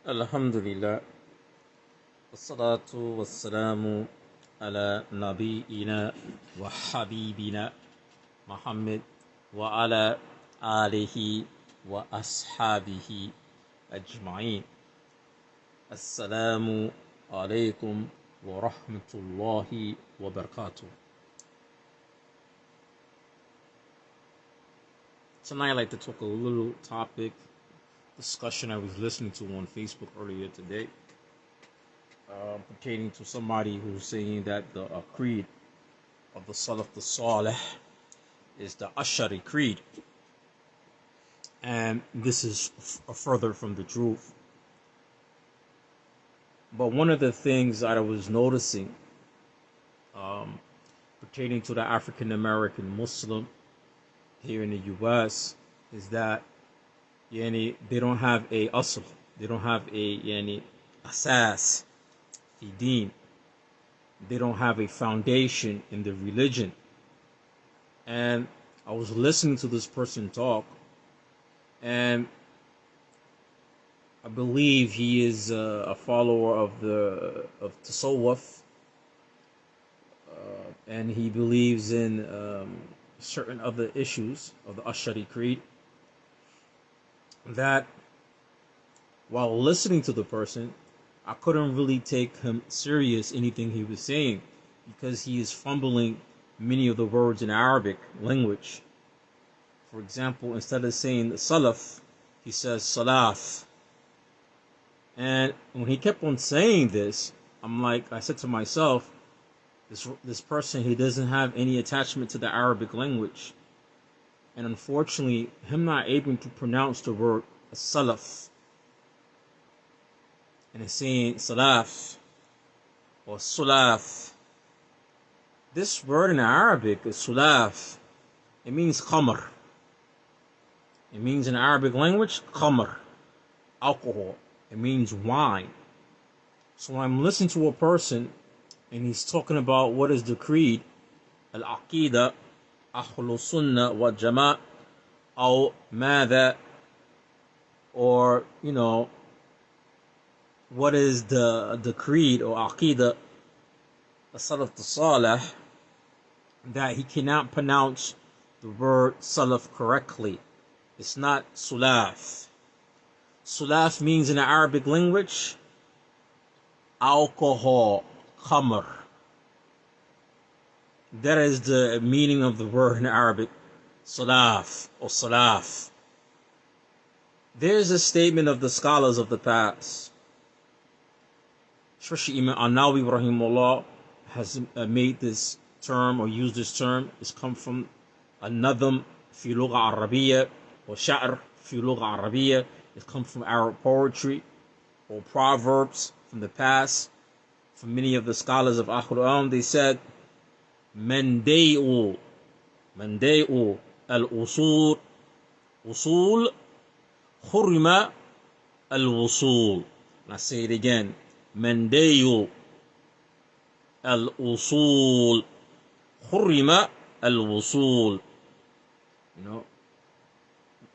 Alhamdulillah, wassalatu wassalamu ala nabiyyina wa habibina Muhammad wa ala alihi wa ashabihi ajma'in. Assalamu alaikum wa rahmatullahi wa barakatuh. Tonight I'd like to talk a little topic discussion I was listening to on Facebook earlier today, pertaining to somebody who's saying that the creed of the Sulaaf the Salih is the Ash'ari creed, and this is further from the truth. But one of the things that I was noticing pertaining to the African American Muslim here in the U.S. is that they don't have a asl, they don't have a asas fi deen, they don't have a foundation in the religion. And I was listening to this person talk, and I believe he is a follower of Tasawwuf, and he believes in certain other issues of the Ash'ari creed. That while listening to the person, I couldn't really take him serious, anything he was saying, because he is fumbling many of the words in Arabic language. For example, instead of saying Salaf, he says Sulaaf. And when he kept on saying this, I said to myself, this person, he doesn't have any attachment to the Arabic language. And unfortunately, him not able to pronounce the word Salaf, and it's saying Sulaaf or Sulaaf. This word in Arabic is Sulaaf. It means khamr. It means in Arabic language, khamr, alcohol. It means wine. So when I'm listening to a person and he's talking about what is the creed, al-aqidah, Ahlus Sunnah wa Jama' or Mada, or what is the creed or Aqidah, the Sulaaf the Salih, that he cannot pronounce the word Salaf correctly. It's not Sulaaf. Sulaaf means in the Arabic language alcohol, khamr. That is the meaning of the word in Arabic, Sulaaf or Sulaaf. There's a statement of the scholars of the past, especially Imam An-Nawawi rahimahullah has made this term or used this term. It's come from an-nadhm fi lugha Arabiya or sha'r fi lugha Arabiya. It comes from Arab poetry or proverbs from the past. From many of the scholars of Ahlul Ilm, they said, Mandai'u al-usul khurima al-wusul. And I say it again, Mandai'u al-usul khurima al-wusul.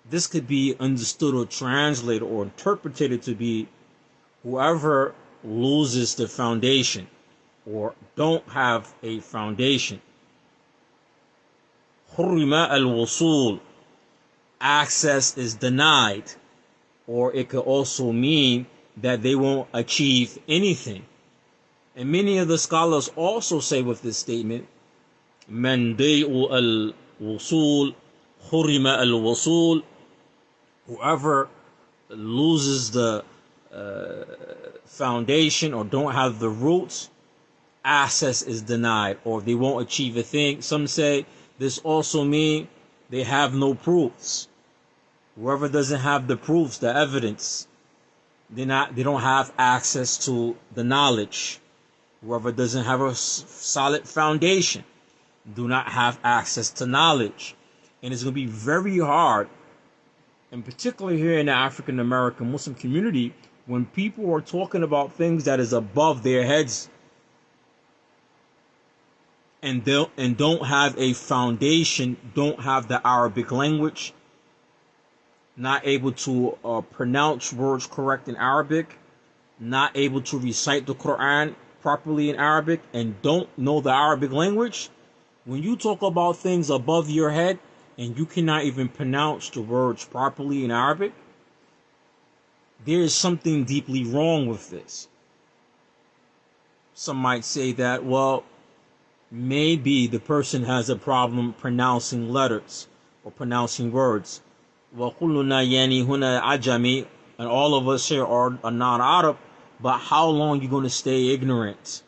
This could be understood or translated or interpreted to be whoever loses the foundation or don't have a foundation. Hurrima al-wusul, access is denied, or it could also mean that they won't achieve anything. And many of the scholars also say with this statement, man day'u al-wusul, hurrima al-wusul, whoever loses the foundation or don't have the roots, access is denied, or they won't achieve a thing. Some say this also means they have no proofs. Whoever doesn't have the proofs, the evidence, they don't have access to the knowledge. Whoever doesn't have a solid foundation do not have access to knowledge. And it's going to be very hard, and particularly here in the African American Muslim community, when people are talking about things that is above their heads and don't have a foundation, don't have the Arabic language, not able to pronounce words correct in Arabic, not able to recite the Quran properly in Arabic and don't know the Arabic language, when you talk about things above your head and you cannot even pronounce the words properly in Arabic, there is something deeply wrong with this. Some might say that, well, maybe the person has a problem pronouncing letters or pronouncing words. وَكُلُّنَا يَانِي هُنَا عَجَمِي, and all of us here are non-Arab, but how long are you going to stay ignorant?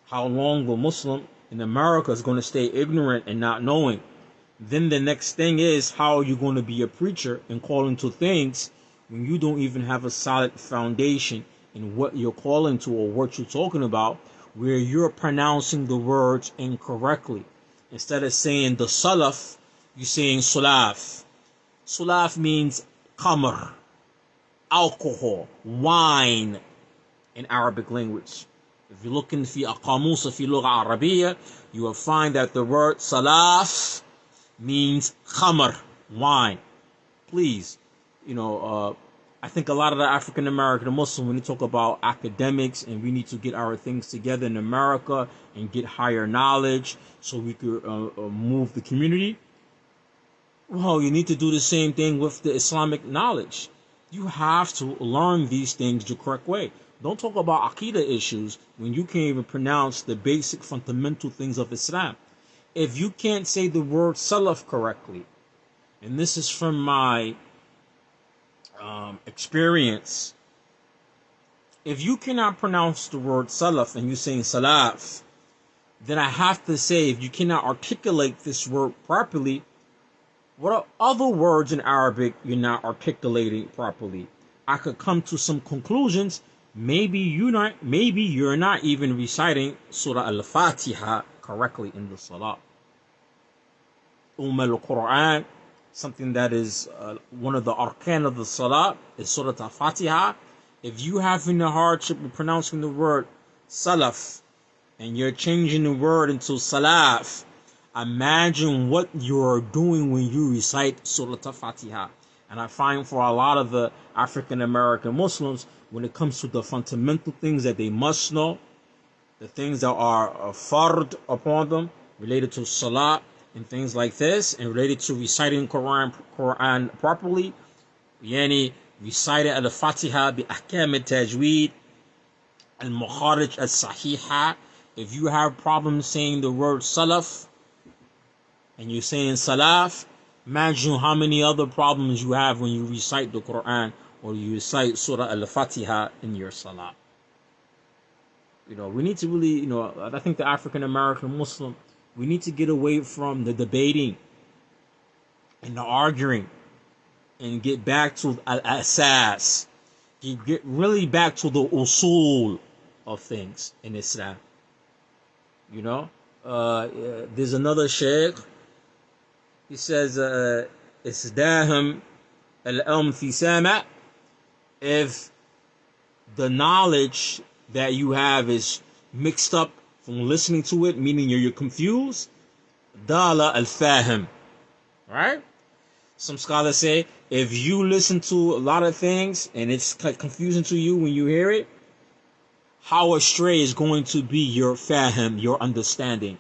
How long the Muslim in America is going to stay ignorant and not knowing? Then the next thing is, how are you going to be a preacher and calling to things when you don't even have a solid foundation in what you're calling to or what you're talking about, where you're pronouncing the words incorrectly? Instead of saying the Sulaaf, you're saying Sulaaf. Sulaaf means khamr, alcohol, wine in Arabic language. If you look in في القاموس في اللغة العربية, you will find that the word Sulaaf means khamr, wine. Please, I think a lot of the African American Muslims, when they talk about academics and we need to get our things together in America and get higher knowledge so we could move the community, well, you need to do the same thing with the Islamic knowledge. You have to learn these things the correct way. Don't talk about Aqidah issues when you can't even pronounce the basic fundamental things of Islam. If you can't say the word Salaf correctly, and this is from my experience, if you cannot pronounce the word Salaf and you're saying Salaf, then I have to say, if you cannot articulate this word properly, what are other words in Arabic you're not articulating properly? I could come to some conclusions. Maybe you're not even reciting Surah Al-Fatiha correctly in the Salah. Al-Quran, something that is one of the arkan of the Salah, is Surah Al-Fatiha. If you having a hardship with pronouncing the word Salaf and you're changing the word into Salaf, imagine what you're doing when you recite Surah Al-Fatiha. And I find for a lot of the African American Muslims, when it comes to the fundamental things that they must know, the things that are fard upon them, related to Salah and things like this, and related to reciting Quran properly, yani reciting Al-Fatiha bi ahkam al-tajweed al-mukharij al-sahiha. If you have problems saying the word Salaf and you're saying Salaf, imagine how many other problems you have when you recite the Quran or you recite Surah Al-Fatiha in your Salah. We need to really, I think the African American Muslim, we need to get away from the debating and the arguing and get back to al-asas. Get really back to the usul of things in Islam. There's another sheikh. He says, "Isdahum al-ilm fi sama." If the knowledge that you have is mixed up from listening to it, meaning you're confused, dala al-fahim. Right? Some scholars say if you listen to a lot of things and it's confusing to you when you hear it, how astray is going to be your fahim, your understanding.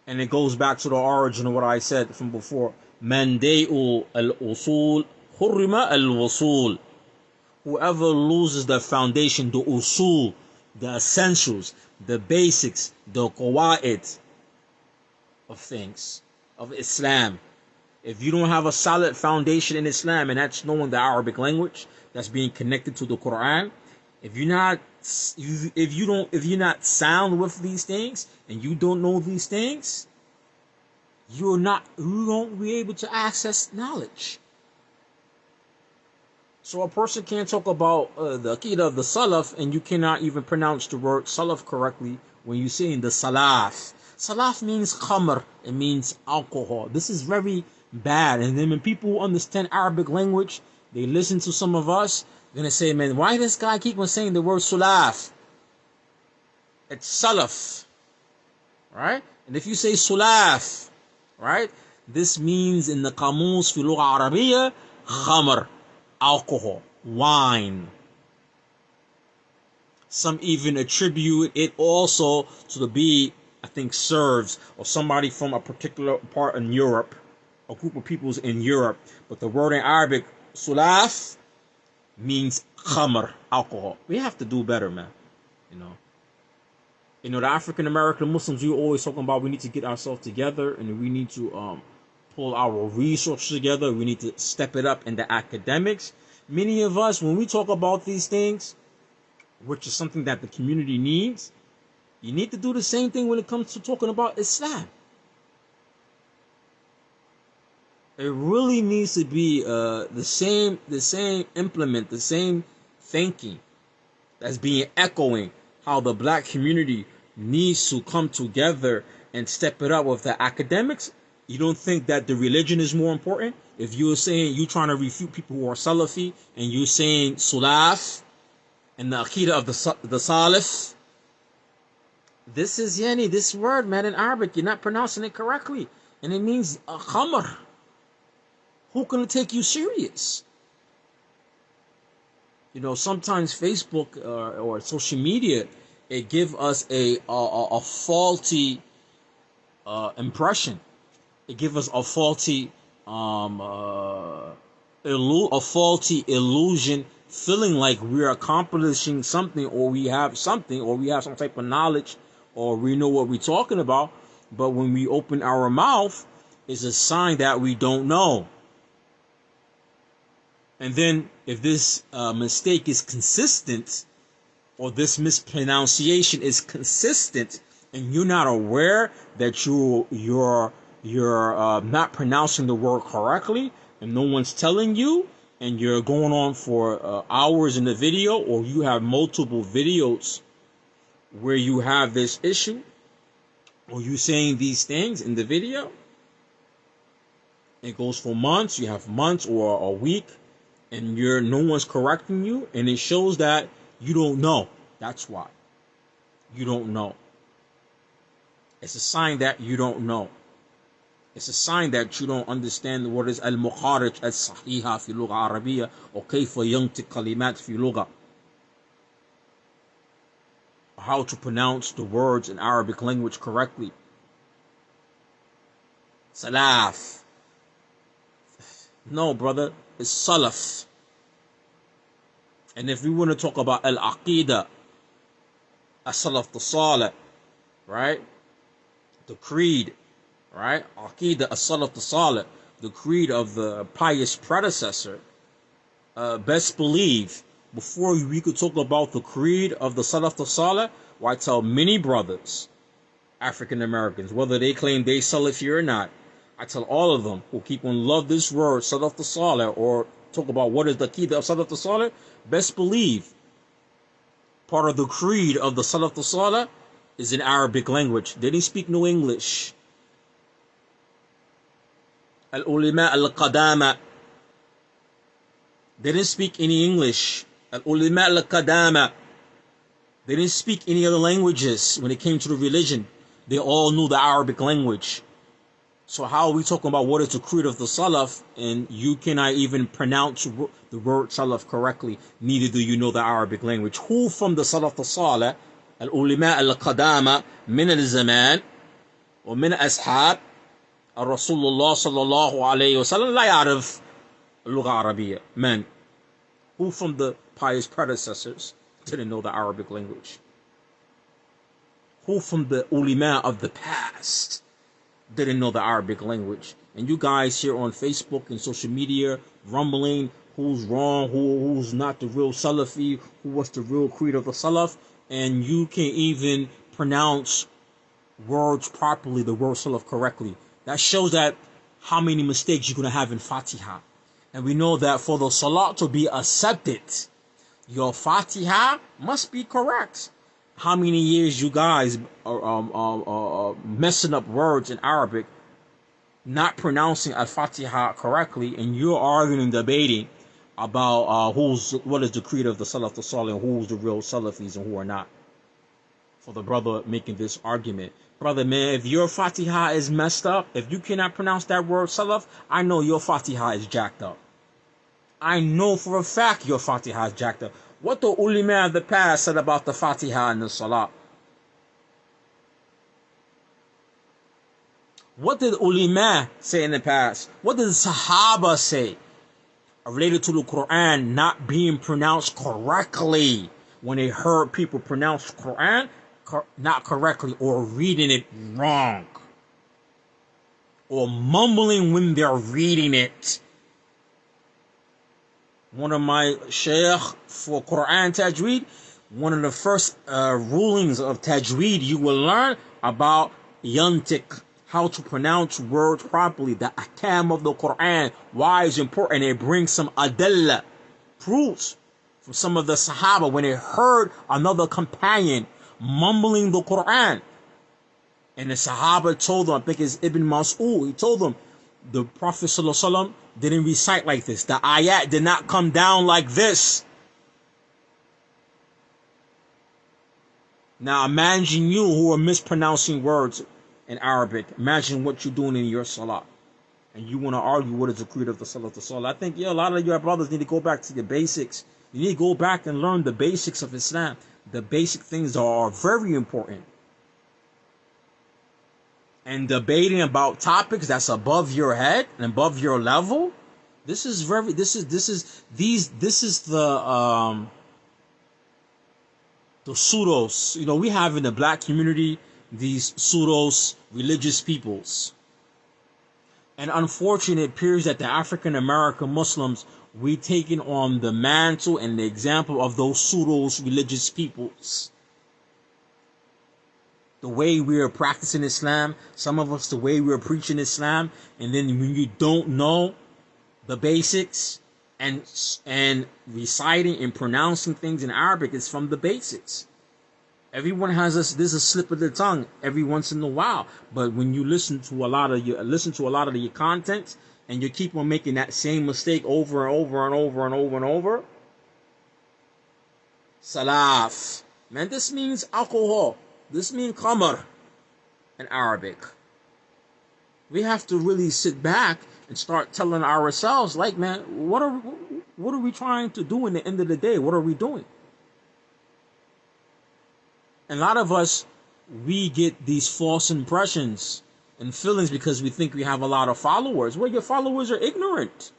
And it goes back to the origin of what I said from before. Man day'u al-usul hurrima al-wusul. Whoever loses the foundation, the usul, the essentials, the basics, the qawaid of things, of Islam. If you don't have a solid foundation in Islam, and that's knowing the Arabic language, that's being connected to the Quran, if you're not sound with these things and you don't know these things, you won't be able to access knowledge. So a person can't talk about the Aqidah of the Salaf and you cannot even pronounce the word Salaf correctly when you say in the Salaf. Salaf means khamr, it means alcohol. This is very bad. And then when people understand Arabic language, they listen to some of us, they're going to say, man, why this guy keep on saying the word Sulaaf? It's Salaf. Right? And if you say Sulaaf, right, this means in the Qamus fi Lugha Arabiya, khamr, alcohol, wine. Some even attribute it also to be, I think, Serbs or somebody from a particular part in Europe, a group of peoples in Europe. But the word in Arabic, Sulaaf, means khamr, alcohol. We have to do better, man. The African American Muslims, we always talking about we need to get ourselves together and we need to pull our resources together. We need to step it up in the academics. Many of us, when we talk about these things, which is something that the community needs, you need to do the same thing when it comes to talking about Islam. It really needs to be the same implement, the same thinking that's being echoing how the black community needs to come together and step it up with the academics. You don't think that the religion is more important? If you're saying you're trying to refute people who are Salafi and you're saying Sulaaf and the Aqidah of the Salaf, this is this word, man, in Arabic, you're not pronouncing it correctly. And it means khamr. Who can take you serious? Sometimes Facebook or social media, it give us a faulty impression. It give us a faulty illusion, feeling like we're accomplishing something, or we have something, or we have some type of knowledge, or we know what we're talking about. But when we open our mouth, it's a sign that we don't know. And then if this mistake is consistent, or this mispronunciation is consistent, and you're not aware that you're not pronouncing the word correctly, and no one's telling you, and you're going on for hours in the video, or you have multiple videos where you have this issue, or you saying these things in the video, it goes for months, you have months or a week, and no one's correcting you, and it shows that you don't know. That's why. You don't know. It's a sign that you don't know. It's a sign that you don't understand what is al-mukharij al-sahiha fi lugha Arabiyya, or kayfa yantiq kalimat fi lugha. How to pronounce the words in Arabic language correctly. Salaf. No, brother, it's Salaf. And if we want to talk about al-aqidah, as-salaf as-salih, right? The creed, right? Aqidah as-salaf as-salih, the creed of the pious predecessor. Best believe, before we could talk about the creed of the salaf as-salih, I tell many brothers, African Americans, whether they claim they Salafi or not, I tell all of them who keep on love this word, Salaf as-salih, or talk about what is the Aqidah of Salaf as-salih, best believe, part of the creed of the Salaf as-salih is in Arabic language. They didn't speak no English. Al-ulama al-qadama, they didn't speak any English. Al-ulama al-qadama, they didn't speak any other languages when it came to the religion. They all knew the Arabic language. So how are we talking about what is the creed of the Salaf, and you cannot even pronounce the word Salaf correctly? Neither do you know the Arabic language. Who from the Salaf al-Salih, al-ulama al-qadama, min al-zaman, or min ashab, al-Rasulullah sallallahu alayhi wa sallam, la ya'rif al-lugha Arabiyya. Man, who from the pious predecessors didn't know the Arabic language? Who from the ulama of the past didn't know the Arabic language? And you guys here on Facebook and social media rumbling who's wrong, who's not the real Salafi, what's the real creed of the Salaf, and you can't even pronounce words properly, the word Salaf correctly. That shows that how many mistakes you're going to have in Fatiha. And we know that for the Salat to be accepted, your Fatiha must be correct. How many years you guys are messing up words in Arabic, not pronouncing Al-Fatiha correctly, and you're arguing and debating about what is the creed of the Salaf as-salih, and who's the real Salafis and who are not. For the brother making this argument. Brother, man, if your Fatiha is messed up, if you cannot pronounce that word Salaf, I know your Fatiha is jacked up. I know for a fact your Fatiha is jacked up. What the ulama of the past said about the Fatiha and the Salah? What did ulama say in the past? What did the Sahaba say related to the Quran not being pronounced correctly when they heard people pronounce Quran not correctly, or reading it wrong, or mumbling when they're reading it? One of my shaykh for Quran Tajweed, one of the first rulings of Tajweed you will learn about yantik, how to pronounce words properly, the ahkam of the Quran, why it's important. It brings some adilla, proofs from some of the Sahaba when they heard another companion mumbling the Quran. And the Sahaba told them, I think it's Ibn Mas'ud, he told them, the Prophet ﷺ didn't recite like this. The ayat did not come down like this. Now imagine you who are mispronouncing words in Arabic. Imagine what you're doing in your salah. And you want to argue what is the creed of the salah. I think, a lot of your brothers need to go back to the basics. You need to go back and learn the basics of Islam. The basic things are very important. And debating about topics that's above your head and above your level, this is the pseudos. We have in the black community these pseudos religious peoples. And unfortunately, it appears that the African American Muslims, we taken on the mantle and the example of those pseudos religious peoples. The way we are practicing Islam, some of us the way we are preaching Islam, and then when you don't know the basics and reciting and pronouncing things in Arabic, it's from the basics. Everyone has there's a slip of the tongue every once in a while, but when you listen to a lot of your content and you keep on making that same mistake over and over and over and over and over, Sulaaf, man, this means alcohol. This means khamr in Arabic. We have to really sit back and start telling ourselves, like, man, what are we trying to do in the end of the day? What are we doing? And a lot of us, we get these false impressions and feelings because we think we have a lot of followers. Well, your followers are ignorant.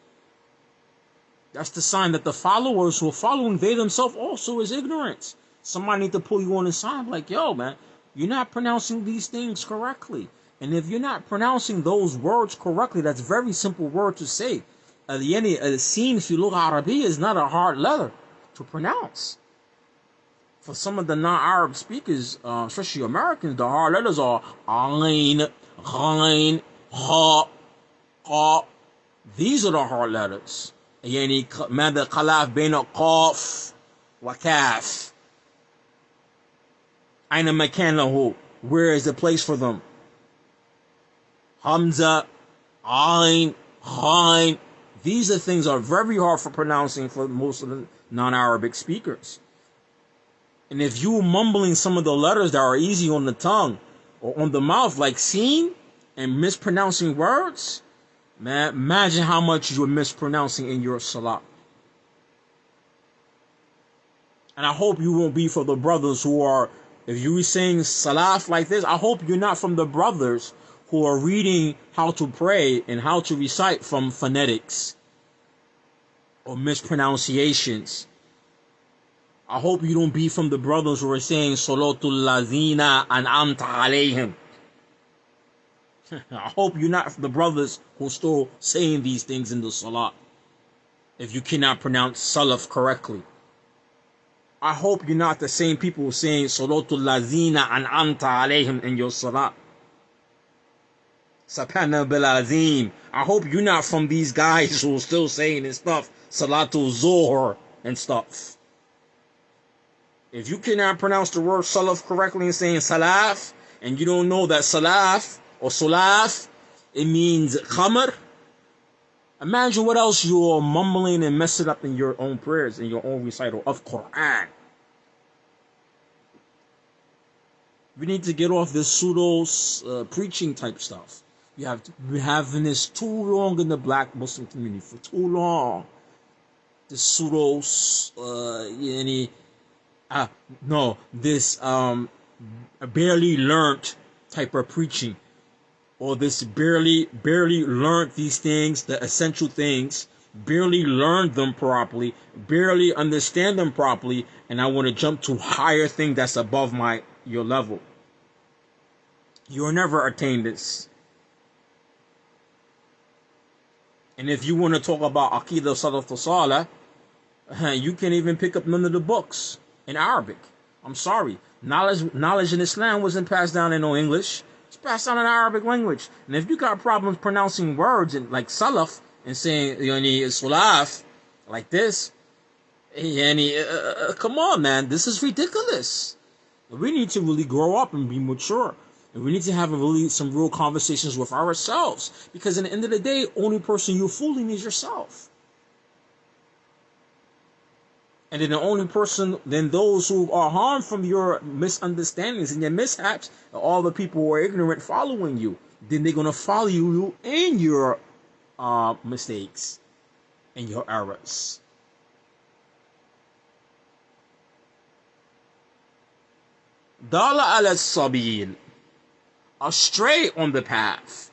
That's the sign that the followers who are following, they themselves also is ignorant. Somebody need to pull you on the side, like, yo, man, you're not pronouncing these things correctly. And if you're not pronouncing those words correctly, that's a very simple word to say. Sin fi lugha Arabiya is not a hard letter to pronounce. For some of the non-Arab speakers, especially Americans, the hard letters are ayn, ghayn, ha, qa. These are the hard letters. يعني ماذا خلاف بين قاف وكاف. أين مكانه? Where is the place for them? Hamza, Ain, Ghain. These are things are very hard for pronouncing for most of the non-Arabic speakers. And if you mumbling some of the letters that are easy on the tongue or on the mouth, like sin, and mispronouncing words, man, imagine how much you're mispronouncing in your salah. And I hope you won't be for the brothers who are, if you were saying Sulaaf like this, I hope you're not from the brothers who are reading how to pray and how to recite from phonetics or mispronunciations. I hope you don't be from the brothers who are saying Salatul Lazina An'amta Alayhim. I hope you're not the brothers who are still saying these things in the salah if you cannot pronounce Salaf correctly. I hope you're not the same people saying Salatul Lazina An'amta Alayhim in your salah. Subhana bil Azim. I hope you're not from these guys who are still saying this stuff, Salatul Zuhr and stuff. If you cannot pronounce the word Salaf correctly and saying Sulaaf, and you don't know that Sulaaf or Sulaaf, it means khamr, imagine what else you're mumbling and messing up in your own prayers, in your own recital of Quran. We need to get off this pseudo preaching type stuff. We have been having this too long in the black Muslim community, for too long. this pseudo, any, no, this barely learned type of preaching, or this barely learned these things, the essential things, barely learned them properly, barely understand them properly, and I want to jump to higher thing that's above your level. You'll never attain this. And if you want to talk about Aqidah Salaf Salih, you can't even pick up none of the books in Arabic. I'm sorry. Knowledge in Islam wasn't passed down in no English. It's passed down in Arabic language. And if you got problems pronouncing words in, like Salaf and saying Sulaaf like this, come on, man, this is ridiculous. We need to really grow up and be mature. And we need to have some real conversations with ourselves. Because at the end of the day, only person you're fooling is yourself. And then the only person, then those who are harmed from your misunderstandings and your mishaps, are all the people who are ignorant following you. Then they're going to follow you in your mistakes and your errors. Dala ala sabil, astray on the path.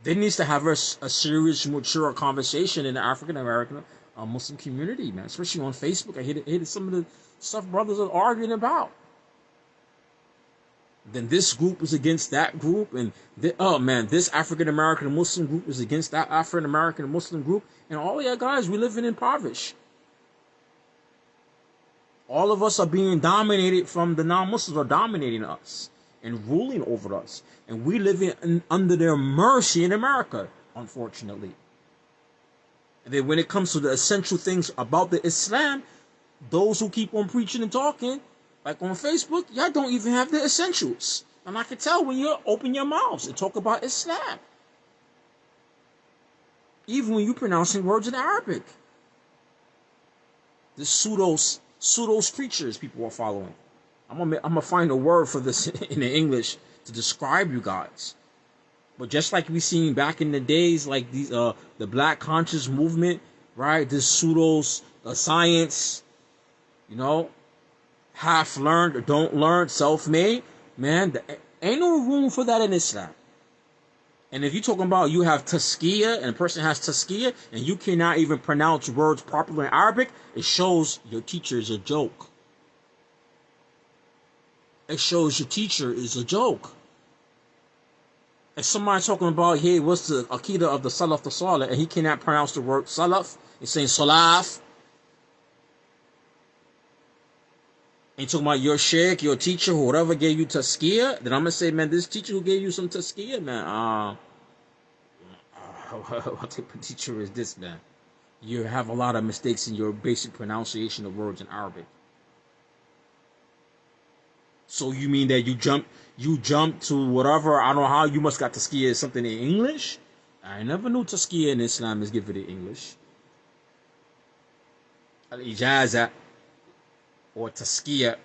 There needs to have a serious, mature conversation in the African American Muslim community, man. Especially on Facebook, I hate some of the stuff brothers are arguing about. Then this group is against that group, and this African American Muslim group is against that African American Muslim group, and all of you guys, we live in impoverished. All of us are being dominated from the non-Muslims are dominating us and ruling over us. And we live under their mercy in America, unfortunately. And then when it comes to the essential things about the Islam, those who keep on preaching and talking, like on Facebook, y'all don't even have the essentials. And I can tell when you open your mouths and talk about Islam. Even when you're pronouncing words in Arabic. The pseudo creatures people are following. I'm gonna find a word for this in the English to describe you guys. But just like we seen back in the days, like these the Black Conscious Movement, right? This science, half learned or don't learn, self-made, man. Ain't no room for that in Islam. And if you're talking about you have tazkiyah and a person has tazkiyah and you cannot even pronounce words properly in Arabic, it shows your teacher is a joke. It shows your teacher is a joke. If somebody's talking about, hey, what's the Aqidah of the Salaf the Salih, and he cannot pronounce the word Salaf, he's saying Sulaaf. And you're talking about your sheikh, your teacher, whoever gave you tazkiyah, then I'm going to say, man, this teacher who gave you some tazkiyah, man, what type of teacher is this, man? You have a lot of mistakes in your basic pronunciation of words in Arabic. So you mean that you jump to whatever, I don't know how, you must got tazkiyah something in English? I never knew tazkiyah in Islam is given in English. Al-Ijaza or tazkiyah,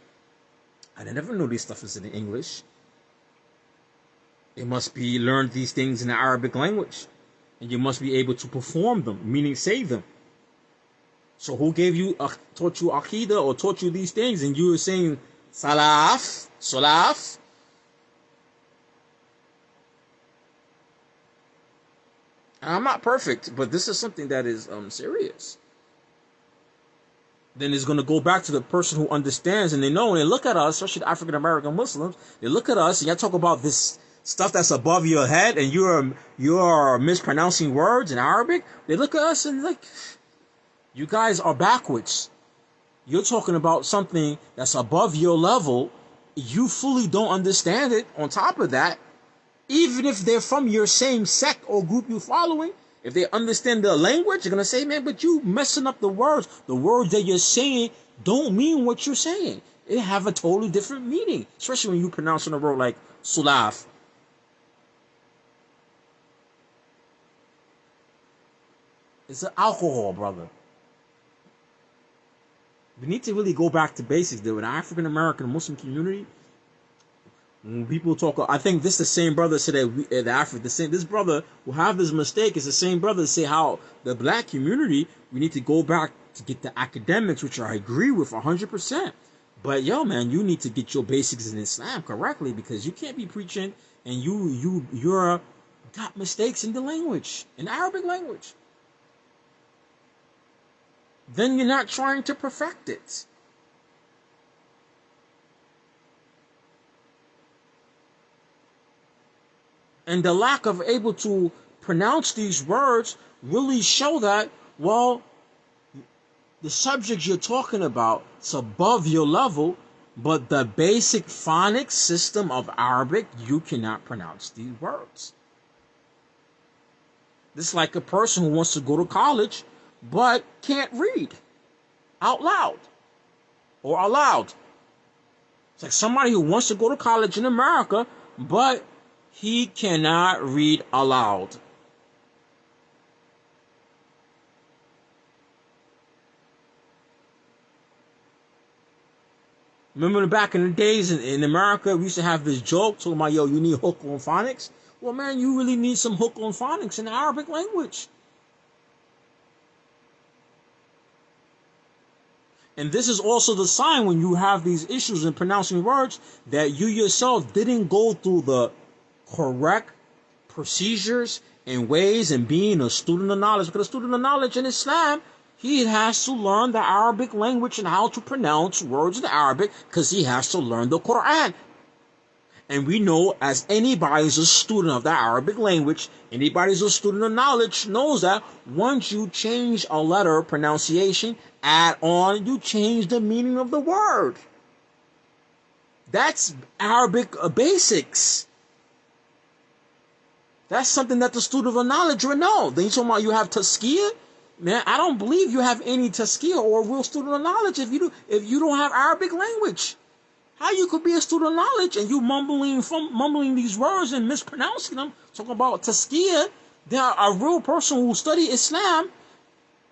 I never knew this stuff is in English. It must be learned these things in the Arabic language. And you must be able to perform them, meaning say them. So who taught you Aqidah or taught you these things, and you were saying Sulaaf? I'm not perfect, but this is something that is serious. Then it's going to go back to the person who understands, and they know, and they look at us, especially the African American Muslims, they look at us and y'all talk about this stuff that's above your head, and you're mispronouncing words in Arabic. They look at us and like, you guys are backwards. You're talking about something that's above your level. You fully don't understand it. On top of that, even if they're from your same sect or group you're following, if they understand the language, they're going to say, man, but you messing up the words. The words that you're saying don't mean what you're saying. It have a totally different meaning, especially when you pronounce a word like Sulaaf. It's an alcohol, brother. We need to really go back to basics, though. In the African American Muslim community, When people talk, I think this the same brother said that the Africa, this brother will have this mistake. It's the same brother to say how the black community, we need to go back to get the academics, which I agree with 100%. But yo, man, you need to get your basics in Islam correctly, because you can't be preaching and you're got mistakes in the language, in Arabic language. Then you're not trying to perfect it. And the lack of able to pronounce these words really show that, well, the subject you're talking about is above your level, but the basic phonics system of Arabic, you cannot pronounce these words. This is like a person who wants to go to college, but can't read out loud or aloud. It's like somebody who wants to go to college in America, but he cannot read aloud. Remember back in the days in America, we used to have this joke talking about, yo, you need hook on phonics? Well, man, you really need some hook on phonics in the Arabic language. And this is also the sign when you have these issues in pronouncing words that you yourself didn't go through the correct procedures and ways and being a student of knowledge. Because a student of knowledge in Islam, he has to learn the Arabic language and how to pronounce words in Arabic, because he has to learn the Quran. And we know, as anybody who's a student of the Arabic language, anybody who's a student of knowledge knows that once you change a letter pronunciation, add on, you change the meaning of the word. That's Arabic basics. That's something that the student of knowledge would know. Then you talking about you have tazkiyah? Man, I don't believe you have any tazkiyah or real student of knowledge if you don't have Arabic language. How you could be a student of knowledge and you mumbling these words and mispronouncing them, talking about tazkiyah? There are a real person who study Islam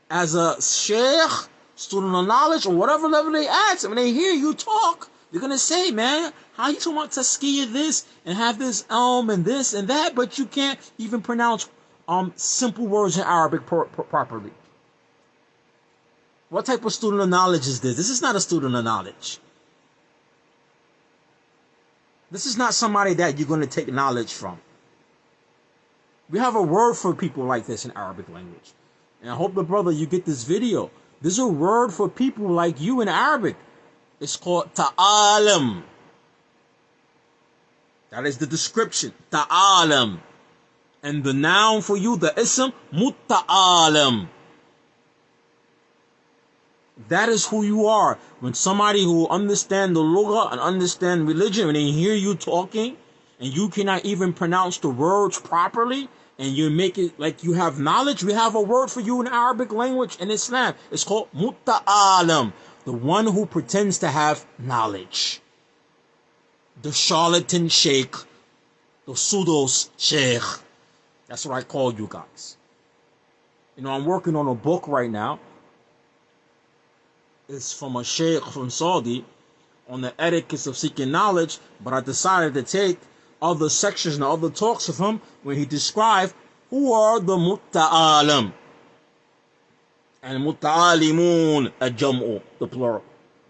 as a sheikh, student of knowledge, or whatever level they at. When they hear you talk, they're going to say, man, how you talking about tazkiyah this and have this and this and that, but you can't even pronounce simple words in Arabic properly? What type of student of knowledge is this? This is not a student of knowledge. This is not somebody that you're going to take knowledge from. We have a word for people like this in Arabic language. And I hope, the brother, you get this video. There's a word for people like you in Arabic. It's called ta'alam. That is the description. Ta'alam. And the noun for you, the ism, mutta'alam. That is who you are. When somebody who understands the lugha and understand religion, when they hear you talking and you cannot even pronounce the words properly, and you make it like you have knowledge, we have a word for you in Arabic language and Islam. It's called mutta'alam, the one who pretends to have knowledge. The charlatan sheikh, the pseudos sheikh. That's what I call you guys. You know, I'm working on a book right now. It's from a sheikh from Saudi on the etiquette of seeking knowledge, but I decided to take other sections and other talks of him when he described who are the mutta'alam and mutta'alimun, al-jam'u, the plural.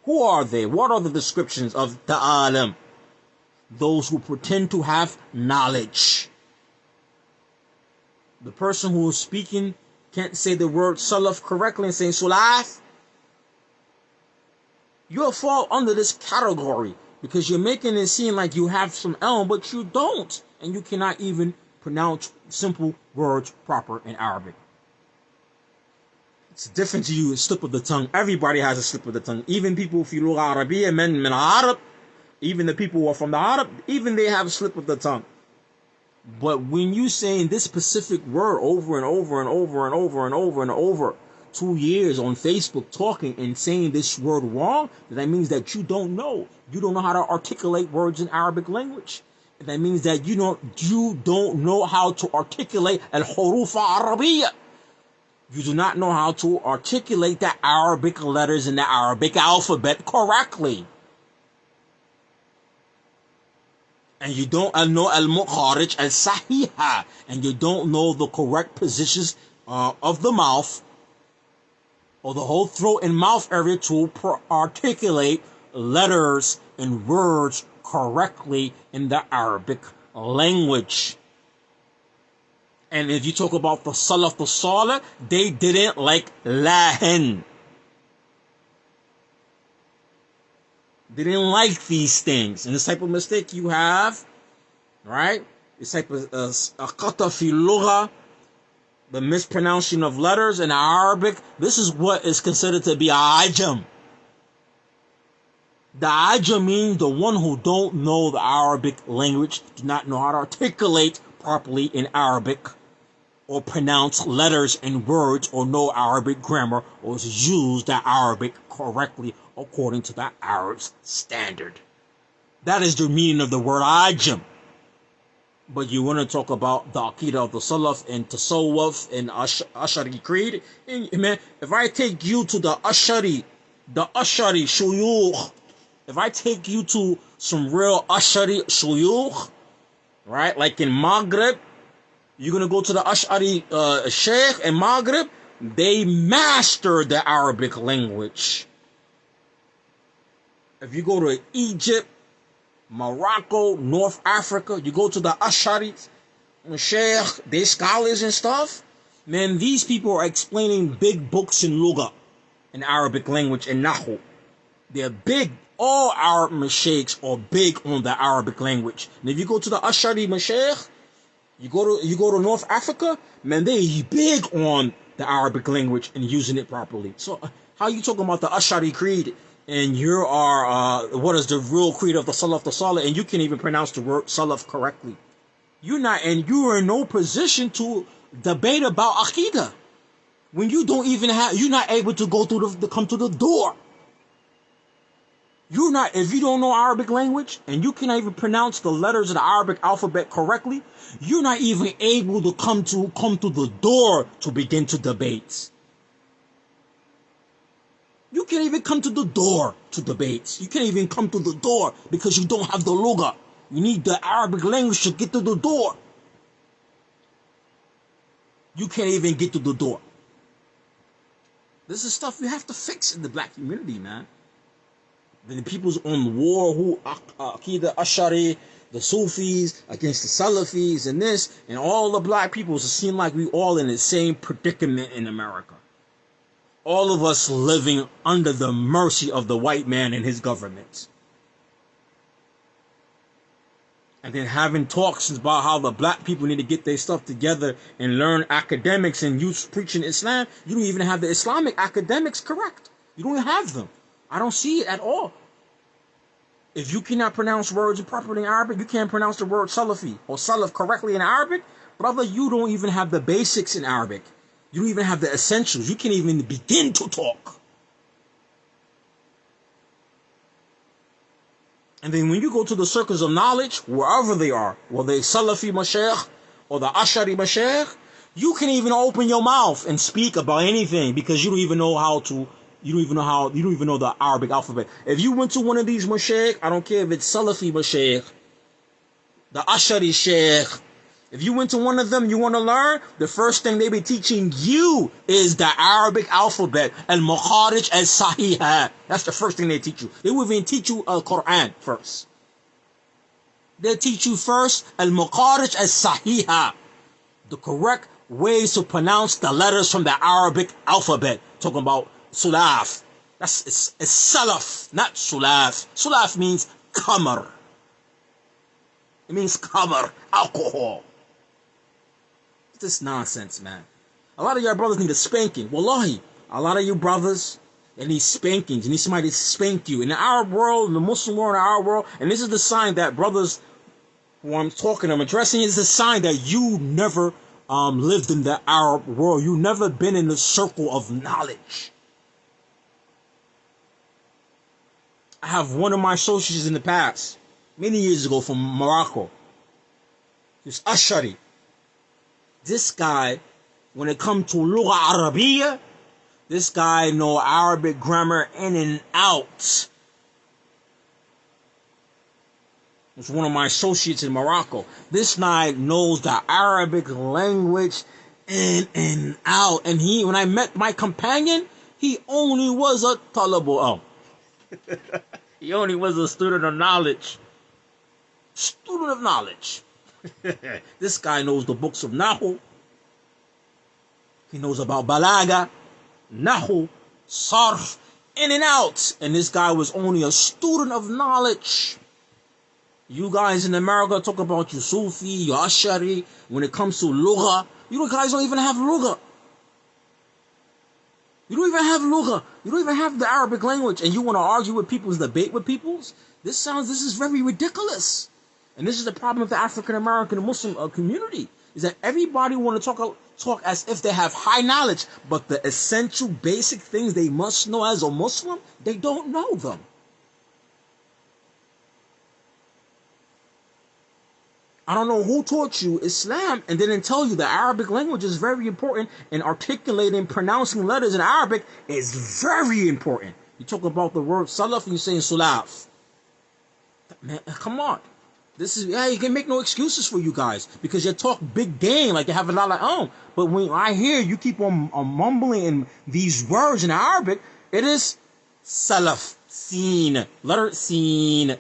Who are they? What are the descriptions of ta'alam? Those who pretend to have knowledge. The person who is speaking can't say the word Sulaaf correctly and say Sulaaf. You'll fall under this category because you're making it seem like you have some ilm, but you don't. And you cannot even pronounce simple words proper in Arabic. It's different to you, a slip of the tongue. Everybody has a slip of the tongue. Even people fi lugha Arabiyya, min Arab, even the people who are from the Arab, even they have a slip of the tongue. But when you saying this specific word over and over and over and over and over and over, 2 years on Facebook talking and saying this word wrong, that means that you don't know. You don't know how to articulate words in Arabic language. That means that you don't know how to articulate al-huruf al-Arabiyya. You do not know how to articulate the Arabic letters in the Arabic alphabet correctly. And you don't know al-mukharij al-sahiha, and you don't know the correct positions of the mouth or the whole throat and mouth area to articulate letters and words correctly in the Arabic language. And if you talk about the Salaf, the Salih, they didn't like lahin. They didn't like these things. And this type of mistake you have, right? This type of qata fi lugha, the mispronouncing of letters in Arabic, this is what is considered to be ajam. The ajam means the one who don't know the Arabic language, do not know how to articulate properly in Arabic, or pronounce letters and words, or know Arabic grammar, or use the Arabic correctly according to the Arab's standard. That is the meaning of the word ajam. But you want to talk about the Aqidah of the Salaf and Tasawwuf and Ashari Creed. And, man, if I take you to the Ashari Shuyukh, if I take you to some real Ashari Shuyukh, right, like in Maghrib, you're going to go to the Ash'ari Sheikh in Maghrib, they master the Arabic language. If you go to Egypt, Morocco, North Africa, you go to the Ash'ari Sheikh, they scholars and stuff, man, these people are explaining big books in Lugha, in Arabic language, and Nahu. They're big. All Arab mashaykhs are big on the Arabic language. And if you go to the Ash'ari Mashaykh, you go to North Africa, man, they big on the Arabic language and using it properly. So how you talking about the Ash'ari Creed and you are what is the real creed of the Salaf, the Salih, and you can't even pronounce the word Salaf correctly? You are in no position to debate about Aqidah when you don't even have, you're not able to go through come to the door. If you don't know Arabic language and you cannot even pronounce the letters of the Arabic alphabet correctly, you're not even able to come to the door to begin to debate. You can't even come to the door to debates. You can't even come to the door because you don't have the lugha. You need the Arabic language to get to the door. You can't even get to the door. This is stuff we have to fix in the black community, man. The people's on war, who Aqidah Ash'ari, the Sufis against the Salafis and this, and all the black people, it seem like we all in the same predicament in America. All of us living under the mercy of the white man and his government. And then having talks about how the black people need to get their stuff together and learn academics and you preaching Islam. You don't even have the Islamic academics correct. You don't have them. I don't see it at all. If you cannot pronounce words properly in Arabic, you can't pronounce the word Salafi or Salaf correctly in Arabic, brother, you don't even have the basics in Arabic. You don't even have the essentials. You can't even begin to talk. And then when you go to the circles of knowledge, wherever they are, whether it's Salafi Mashaykh or the Ash'ari Mashaykh, you can't even open your mouth and speak about anything because you don't even know how to. You don't even know the Arabic alphabet. If you went to one of these mashaykh, I don't care if it's Salafi mashaykh, the Ash'ari sheikh, if you went to one of them, you want to learn, the first thing they be teaching you is the Arabic alphabet, al-mukharij al-sahiha. That's the first thing they teach you. They will even teach you Al-Quran first. They'll teach you first al-mukharij al-sahiha, the correct ways to pronounce the letters from the Arabic alphabet. Talking about Sulaaf. It's Salaf, not Sulaaf. Sulaaf means khamar. It means khamar, alcohol. It's this nonsense, man. A lot of your brothers need a spanking. Wallahi, a lot of you brothers, they need spankings. You need somebody to spank you. In the Arab world, in the Muslim world, in our world, and this is the sign that brothers who I'm addressing, is a sign that you never lived in the Arab world. You never been in the circle of knowledge. I have one of my associates in the past, many years ago from Morocco. He's Ash'ari. This guy, when it comes to Lugha Arabiya, this guy know Arabic grammar in and out. It's one of my associates in Morocco. This guy knows the Arabic language in and out. And when I met my companion, he only was a talabu. He only was a student of knowledge. Student of knowledge. This guy knows the books of Nahu. He knows about Balaga, Nahu, Sarf, in and out. And this guy was only a student of knowledge. You guys in America talk about your Sufi, your Ashari. When it comes to Lugha, you guys don't even have Lugha. You don't even have Lugha. You don't even have the Arabic language. And you want to argue with people's, debate with people's? This is very ridiculous. And this is the problem with the African American Muslim community. Is that everybody want to talk as if they have high knowledge. But the essential basic things they must know as a Muslim, they don't know them. I don't know who taught you Islam and didn't tell you the Arabic language is very important, and articulating, pronouncing letters in Arabic is very important. You talk about the word Salaf and you say Sulaaf. Man, come on. You can make no excuses for you guys because you talk big game like you have a lot of But when I hear you keep on mumbling in these words in Arabic, it is Salaf, Seen, letter Seen,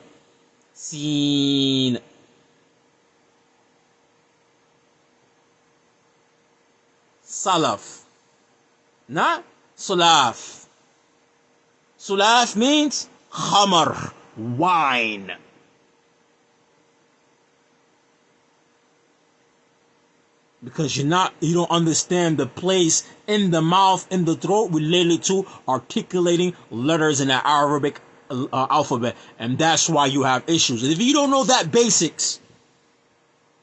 Seen. Salaf, not Sulaaf. Sulaaf means khamar, wine. Because you don't understand the place in the mouth, in the throat related to articulating letters in the Arabic alphabet, and that's why you have issues. And if you don't know that basics,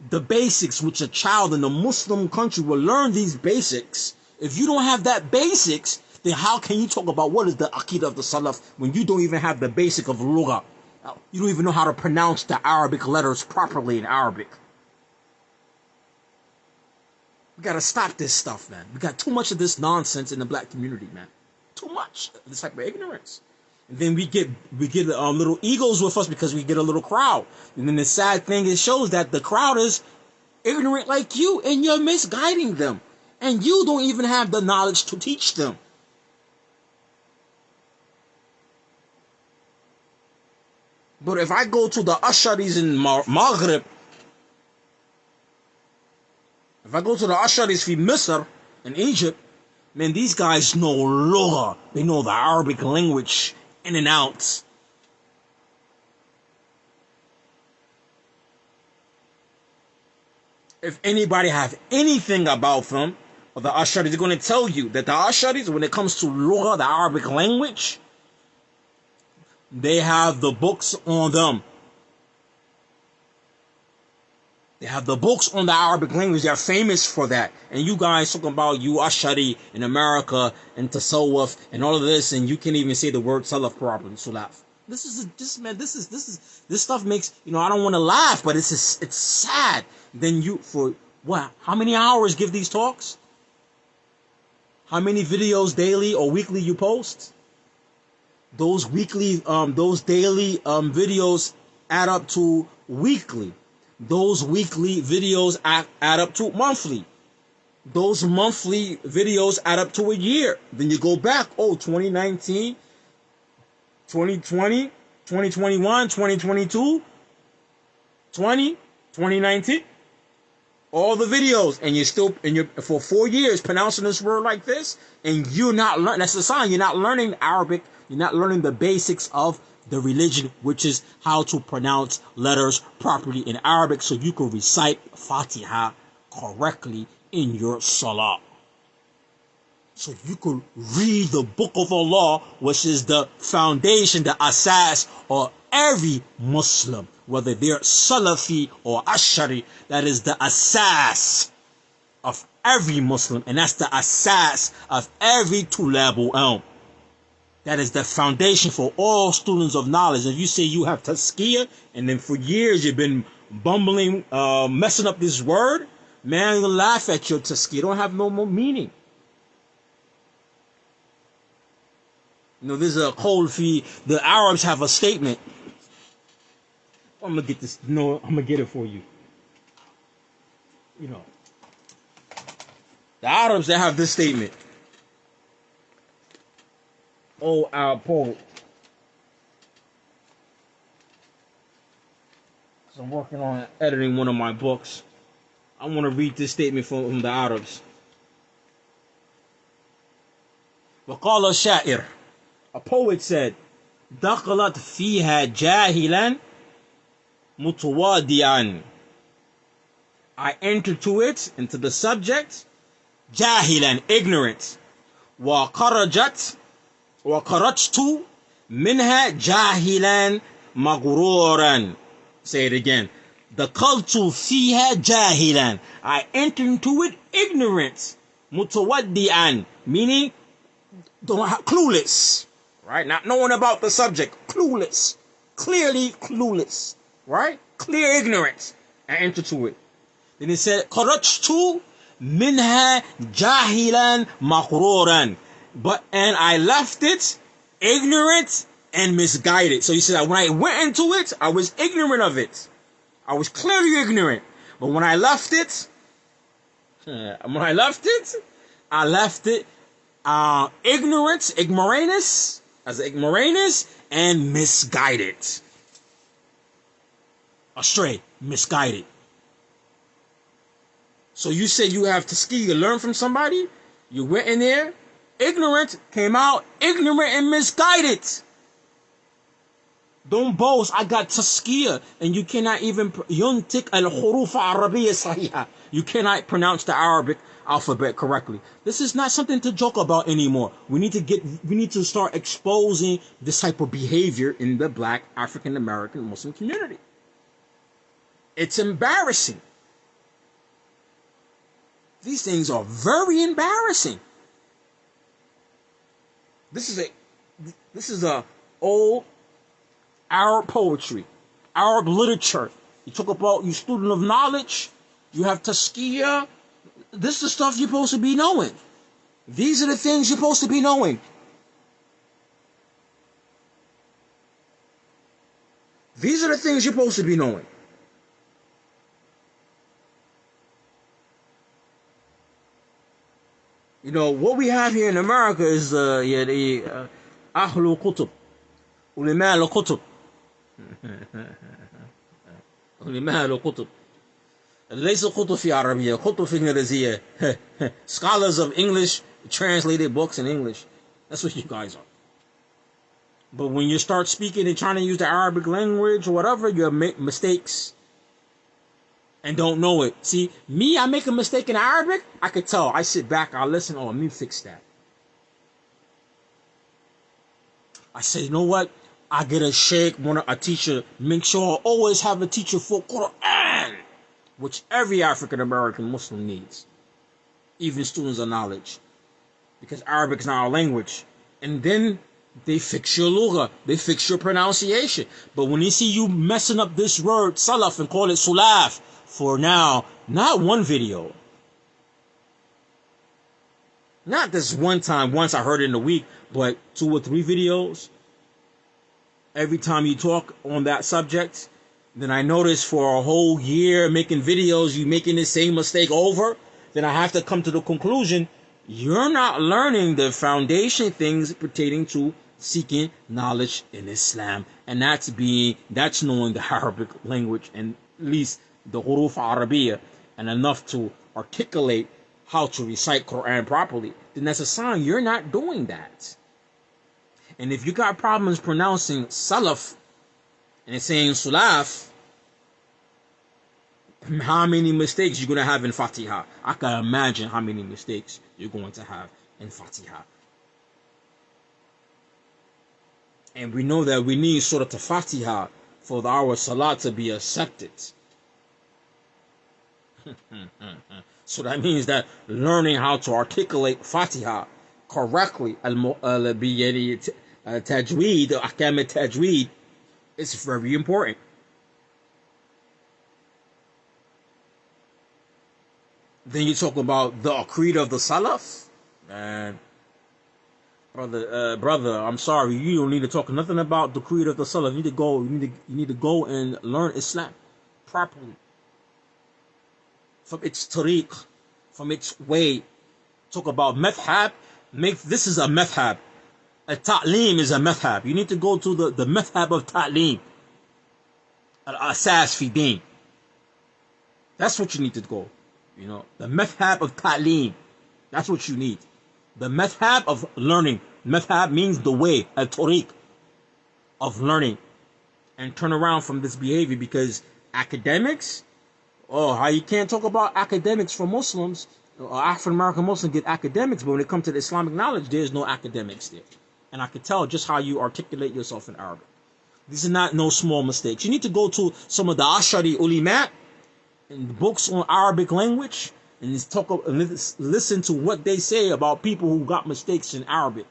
the basics which a child in a Muslim country will learn these basics. If you don't have that basics, then how can you talk about what is the Aqidah of the Salaf when you don't even have the basic of Lugha? You don't even know how to pronounce the Arabic letters properly in Arabic. We gotta stop this stuff, man. We got too much of this nonsense in the black community, man. Too much of this type of ignorance. And then we get little egos with us because we get a little crowd. And then the sad thing, it shows that the crowd is ignorant like you, and you're misguiding them. And you don't even have the knowledge to teach them. But if I go to the Asharis in Maghrib, if I go to the Asharis in Misr, in Egypt, man, these guys know Lugha. They know the Arabic language in and out. If anybody have anything about them, or the Asharis, they're going to tell you that the Asharis, when it comes to Lugha, the Arabic language, they have the books on them. They have the books on the Arabic language. They're famous for that. And you guys talking about you Ashari in America and Tasawwuf and all of this, and you can't even say the word Salaf properly. Sulaaf. This stuff makes, I don't want to laugh, but it's sad. Then for what? How many hours give these talks? How many videos daily or weekly you post? Those daily videos add up to weekly. Those weekly videos add up to monthly. Those monthly videos add up to a year. Then you go back, 2019, 2020, 2021, 2022, 2019. All the videos, and you're for 4 years pronouncing this word like this, and you're not learning. That's a sign you're not learning Arabic. You're not learning the basics of the religion, which is how to pronounce letters properly in Arabic, so you can recite Fatiha correctly in your salah. So you could read the book of Allah, which is the foundation, the asas of every Muslim, whether they're Salafi or Ashari. That is the asas of every Muslim, and that's the asas of every Tulabul Ilm. That is the foundation for all students of knowledge. If you say you have tazkiyah, and then for years you've been bumbling, messing up this word, man, you'll laugh at your tazkiyah. It don't have no more meaning. There's a call fee. The Arabs have a statement. I'm gonna get this. No, I'm gonna get it for you. You know, the Arabs, they have this statement. Oh, our poet. So I'm working on editing one of my books. I want to read this statement from the Arabs. وقال الشاعر, a poet said, دخلت فيها جاهلا متواضعا. I entered to it, into the subject, جاهلا, ignorant. وخرجت منها جاهلا مغرورا. Say it again. دخلت فيها جاهلا. I entered into it ignorant. متواضعا, meaning clueless, right? Not knowing about the subject, clueless, clearly clueless, right? Clear ignorance. I entered to it. Then it said, خرجت منها جاهلا مغرورا. And I left it ignorant and misguided. So he said, when I went into it, I was ignorant of it. I was clearly ignorant. But when I left it, I left it ignoramus, and misguided. Astray, misguided. So you say you have taskiya, you learn from somebody, you went in there, ignorant, came out ignorant and misguided. Don't boast, I got taskiya, and you cannot even yuntik al-huruf al-arabiyya sahiha. You cannot pronounce the Arabic alphabet correctly. This is not something to joke about anymore. We need to start exposing this type of behavior in the black African American Muslim community. It's embarrassing. These things are very embarrassing. This is a old Arab poetry, Arab literature. You talk about, you student of knowledge, you have taskiya. This is the stuff you're supposed to be knowing. These are the things you're supposed to be knowing. These are the things you're supposed to be knowing. You know, what we have here in America is Ahlu Qutub, Ulama al-Qutub. Ulama al-Qutub. ليس قطب في عربية, قطب في إنجليزية. Scholars of English, translated books in English. That's what you guys are. But when you start speaking and trying to use the Arabic language or whatever, you make mistakes and don't know it. See, me, I make a mistake in Arabic, I could tell. I sit back, I listen, oh, let me fix that. I say, you know what? I get a sheikh, a teacher, make sure I always have a teacher for Quran, which every African American Muslim needs, even students of knowledge, because Arabic is not our language. And then they fix your lugha, they fix your pronunciation. But when they see you messing up this word Sulaaf and call it Sulaaf for now, not one video, not this one time, once I heard it in a week, but 2 or 3 videos, every time you talk on that subject, then I notice for a whole year making videos, you making the same mistake over, then I have to come to the conclusion, you're not learning the foundation things pertaining to seeking knowledge in Islam. And that's knowing the Arabic language, and at least the huruf Arabiya, and enough to articulate how to recite Quran properly. Then that's a sign you're not doing that. And if you got problems pronouncing Salaf and it's saying Sulaaf, how many mistakes you're going to have in Fatiha? I can imagine how many mistakes you're going to have in Fatiha. And we know that we need Surah Al-Fatiha for our Salat to be accepted. So that means that learning how to articulate Fatiha correctly, Tajweed, Ahkam al-Tajweed, is very important. Then you talk about the Aqeedah of the Salaf, and brother, I'm sorry, you don't need to talk nothing about the creed of the Salaf. You need to go and learn Islam properly from its tariq, from its way. Talk about madhab. This is a madhab. A ta'lim is a madhab. You need to go to the madhab of ta'lim. Al-asas fi din. That's what you need to go. You know, the madhab of ta'lim. That's what you need. The madhab of learning. Madhab means the way, a tariq of learning. And turn around from this behavior, because academics, how you can't talk about academics for Muslims. African American Muslims get academics, but when it comes to the Islamic knowledge, there's no academics there. And I could tell just how you articulate yourself in Arabic. These are not no small mistakes. You need to go to some of the Ashari ulama and books on Arabic language and listen to what they say about people who got mistakes in Arabic.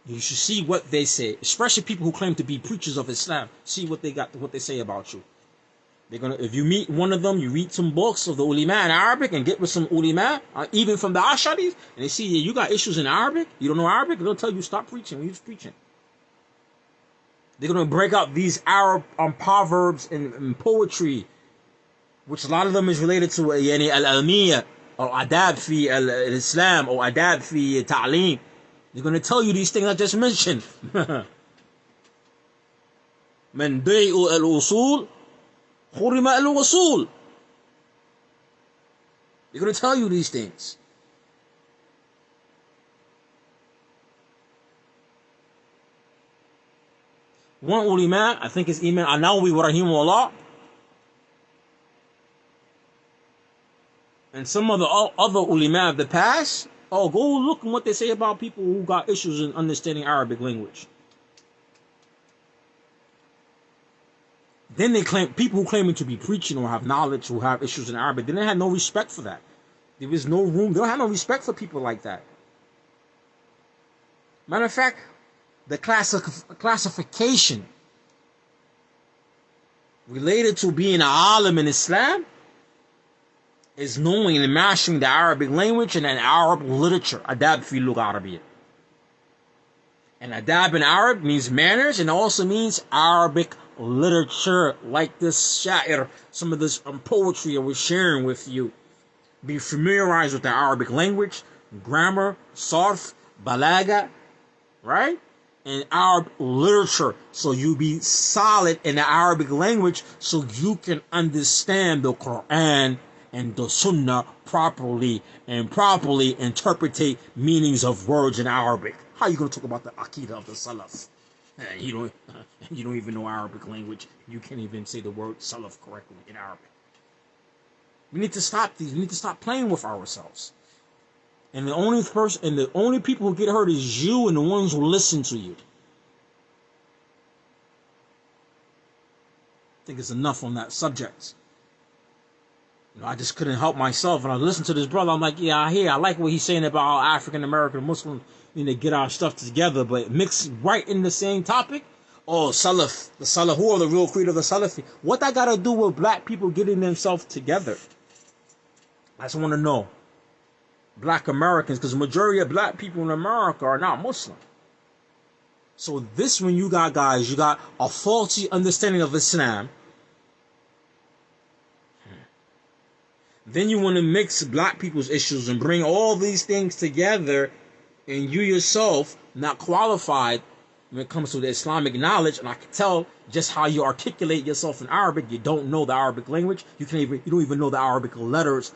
You should see what they say, especially people who claim to be preachers of Islam. See what they say about you. If you meet one of them, you read some books of the ulama in Arabic and get with some ulama, even from the Asharis, and they see you got issues in Arabic, you don't know Arabic, they'll tell you stop preaching. You're preaching. They're going to break out these Arab proverbs and poetry, which a lot of them is related to al-almiyya or adab fi al-Islam or adab fi ta'lim. They're going to tell you these things I just mentioned. Man dai'u al-usul Khurima al-Wasul. They're going to tell you these things. One ulama, I think it's Imam Anawi wa rahimahullah, and some of the other ulama of the past, go look at what they say about people who got issues in understanding Arabic language. Then they claim, people who claiming to be preaching or have knowledge, who have issues in Arabic, then they had no respect for that. There was no room. They don't have no respect for people like that. Matter of fact, the classification related to being an alim in Islam is knowing and mastering the Arabic language and an Arab literature. Adab fi lugha Arabiya. And adab in Arab means manners, and also means Arabic literature, like this sha'ir, some of this poetry I was sharing with you. Be familiarized with the Arabic language, grammar, sarf, balaga, right? And Arab literature, so you be solid in the Arabic language, so you can understand the Quran and the Sunnah properly, and properly interpretate meanings of words in Arabic. How are you going to talk about the Aqidah of the Salaf? You don't even know Arabic language. You can't even say the word Salaf correctly in Arabic. We need to stop these. We need to stop playing with ourselves. And the only people who get hurt is you and the ones who listen to you. I think it's enough on that subject. I just couldn't help myself. And I listened to this brother. I'm like, yeah, I like what he's saying about how African American Muslims need to get our stuff together, but mix right in the same topic. Oh, Salaf, the Salaf, who are the real creed of the Salafi? What that got to do with black people getting themselves together? I just want to know. Black Americans, because the majority of black people in America are not Muslim. So this, when you got guys, you got a faulty understanding of Islam. Then you want to mix black people's issues and bring all these things together, and you yourself not qualified when it comes to the Islamic knowledge. And I can tell just how you articulate yourself in Arabic. You don't know the Arabic language. You don't even know the Arabic letters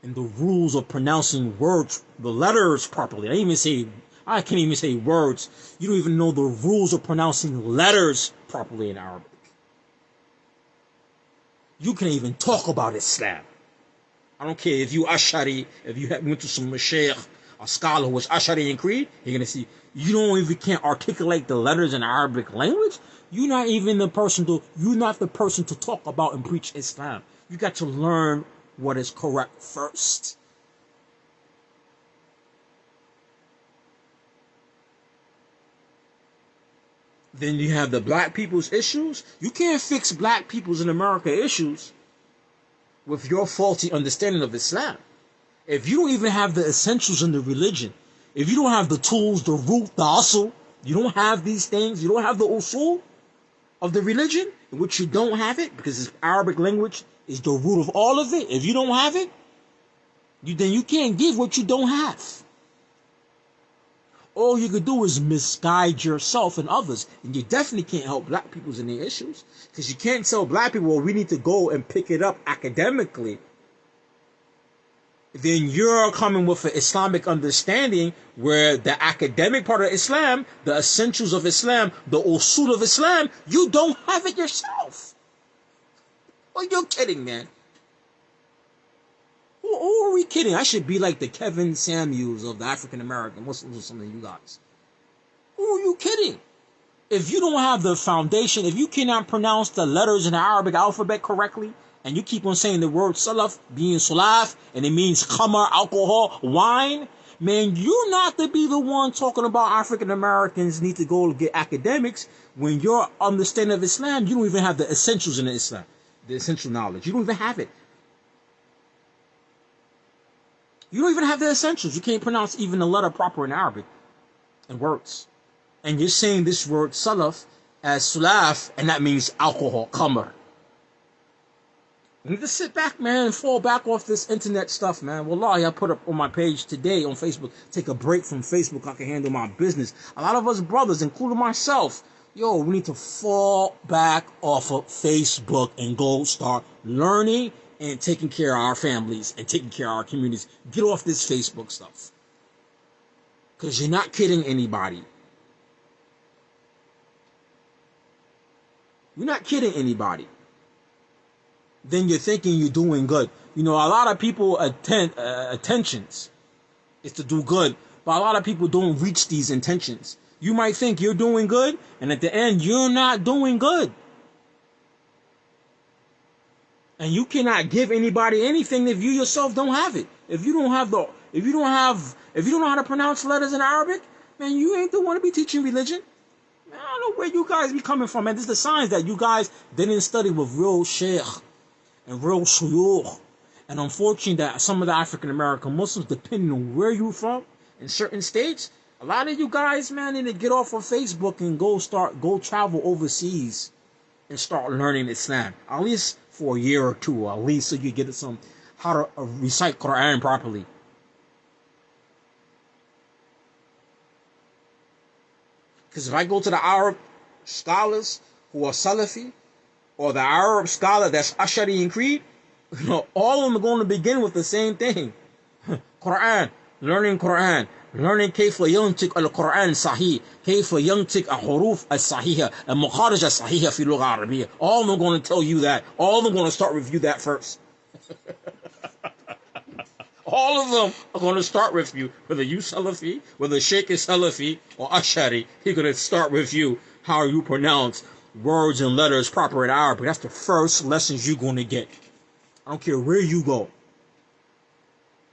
and the rules of pronouncing words, the letters properly. I can't even say words. You don't even know the rules of pronouncing letters properly in Arabic. You can't even talk about Islam. I don't care if you Ashari, if you went to some Mashaykh, a scholar who was Ashari in creed, you're going to see you don't even can't articulate the letters in Arabic language. You're not the person to talk about and preach Islam. You got to learn what is correct first. Then you have the black people's issues. You can't fix black people's in America issues with your faulty understanding of Islam. If you don't even have the essentials in the religion, if you don't have the tools, the root, the asl, you don't have these things, you don't have the usul of the religion, in which you don't have it, because it's Arabic language is the root of all of it. If you don't have it, then you can't give what you don't have. All you could do is misguide yourself and others. And you definitely can't help black people in their issues. Because you can't tell black people, well, we need to go and pick it up academically. Then you're coming with an Islamic understanding where the academic part of Islam, the essentials of Islam, the usul of Islam, you don't have it yourself. Well, you're kidding, man. Who are we kidding? I should be like the Kevin Samuels of the African American Muslims or something, you guys. Who are you kidding? If you don't have the foundation, if you cannot pronounce the letters in the Arabic alphabet correctly, and you keep on saying the word salaf being sulaaf, and it means khamar, alcohol, wine, man, you're not to be the one talking about African Americans need to go get academics when your understanding of Islam, you don't even have the essentials in the Islam, the essential knowledge. You don't even have it. You don't even have the essentials. You can't pronounce even the letter proper in Arabic and words. And you're saying this word salaf as sulaaf, and that means alcohol, khamar. You need to sit back, man, and fall back off this internet stuff, man. Wallahi, I put up on my page today on Facebook, take a break from Facebook, I can handle my business. A lot of us brothers, including myself, yo, we need to fall back off of Facebook and go start learning and taking care of our families and taking care of our communities. Get off this Facebook stuff. Because you're not kidding anybody. You're not kidding anybody. Then you're thinking you're doing good. You know, a lot of people intentions is to do good, but a lot of people don't reach these intentions. You might think you're doing good, and at the end, you're not doing good. And you cannot give anybody anything if you yourself don't have it. If you don't know how to pronounce letters in Arabic, man, you ain't the one to be teaching religion. Man, I don't know where you guys be coming from, man. This is the signs that you guys didn't study with real sheikh and real shuyukh. And unfortunately that some of the African American Muslims, depending on where you're from in certain states, a lot of you guys, man, need to get off of Facebook and go travel overseas and start learning Islam. At least for a year or two, at least, so you get some how to recite Quran properly. Because if I go to the Arab scholars who are Salafi, or the Arab scholar that's Ashari in Creed, you know, all of them are going to begin with the same thing. Quran, learning كيف ينطق القرآن صحيح, كيف ينطق الحروف الصحيحة, المخارج الصحيحة في اللغة العربية. All of them are going to tell you that. All of them are going to start with you that first. All of them are going to start with you, whether you Salafi, whether Sheikh is Salafi or Ashari, he's going to start with you how you pronounce words and letters proper in Arabic. That's the first lessons you're going to get. I don't care where you go.